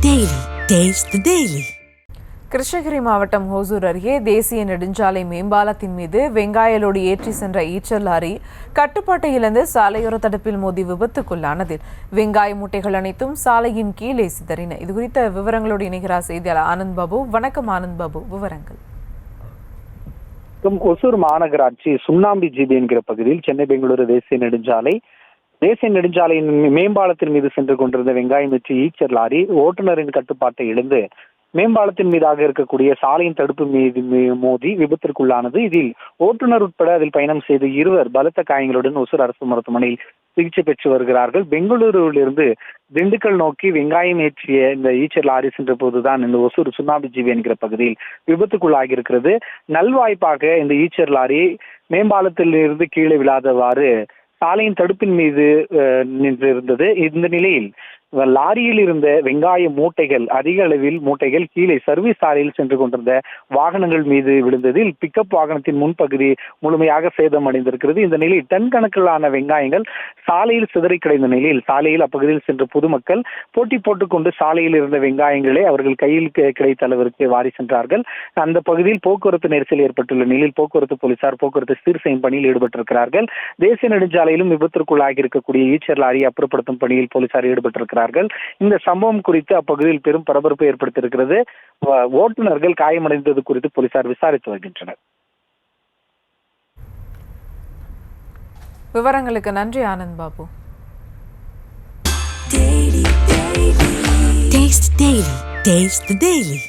Daily. Taste the Daily. Krishnagiri மாவட்டம் ஹோசூர் அருகே தேசிய நெடுஞ்சாலை மேம்பாலத்தின் மீது வெங்காய லோடு ஏற்றி சென்ற ஈச்சர் லாரி கட்டுப்பாட்டை இழந்து சாலையோர தடுப்பில் மோதி விபத்துக்குள்ளானது. வெங்காய மூட்டைகள் அனைத்தும் சாலையின் கீழே சிதறின. இதுகுறித்த விவரங்களோடு இணைகிறார் செய்தியாளர் ஆனந்த் பாபு. வணக்கம் ஆனந்த் பாபு, விவரங்கள். ஒசூர் மாநகராட்சி சுண்ணாம்பி ஜிபி என்கிற பகுதியில் சென்னை பெங்களூரு தேசிய நெடுஞ்சாலையின் மேம்பாலத்தின் மீது சென்று கொண்டிருந்த வெங்காயம் ஏற்றிய ஈச்சர் லாரி ஓட்டுநரின் கட்டுப்பாட்டை இழந்து மேம்பாலத்தின் மீதாக இருக்கக்கூடிய சாலையின் தடுப்பு மீது மோதி விபத்திற்குள்ளானது. இதில் ஓட்டுநர் உட்பட அதில் பயணம் செய்த இருவர் பலத்த காயங்களுடன் ஒசூர் அரசு மருத்துவமனையில் சிகிச்சை பெற்று வருகிறார்கள். பெங்களூருவிலிருந்து திண்டுக்கல் நோக்கி வெங்காயம் ஏற்றிய இந்த ஈச்சர் லாரி சென்ற போதுதான் இந்த ஒசூர் சுண்ணாம்பி ஜீவி என்கிற பகுதியில் விபத்துக்குள்ளாகி இருக்கிறது. நல்வாய்ப்பாக இந்த ஈச்சர் லாரி மேம்பாலத்தில் இருந்து கீழே விழாதவாறு சாலையின் தடுப்பின் மீது நின்றிருந்தது. இந்த நிலையில் லாரியில் இருந்த வெங்காய மூட்டைகள், அதிக அளவில் மூட்டைகள் கீழே சர்வீஸ் சாலையில் சென்று கொண்டிருந்த வாகனங்கள் மீது விழுந்ததில் பிக்கப் வாகனத்தின் முன்பகுதி முழுமையாக சேதம் அடைந்திருக்கிறது. இந்த நிலையில் டன் கணக்கிலான வெங்காயங்கள் சாலையில் சிதறி கிடைந்த நிலையில் சாலையில் அப்பகுதியில் சென்ற பொதுமக்கள் போட்டி போட்டுக்கொண்டு சாலையில் இருந்த வெங்காயங்களை அவர்கள் கையில் கிடைத்த அளவிற்கு வாரி சென்றார்கள். அந்த பகுதியில் போக்குவரத்து நெரிசல் ஏற்பட்டுள்ள நிலையில் போக்குவரத்து போலீசார் போக்குவரத்து சீர் செய்யும் பணியில் ஈடுபட்டிருக்கிறார்கள். தேசிய நெடுஞ்சாலையிலும் விபத்திற்குள்ளாகி இருக்கக்கூடிய ஈச்சர் லாரியை அப்புறப்படுத்தும் பணியில் போலீசார் ஈடுபட்டிருக்கிறார்கள். இந்த சம்பவம் குறித்து அப்பகுதியில் பெரும் பரபரப்பை ஏற்படுத்தியிருக்கிறது. ஓட்டுநர்கள் காயமடைந்தது குறித்து போலீசார் விசாரித்து வருகின்றனர். விவரங்களுக்கு நன்றி Anand Babu. Taste the Daily.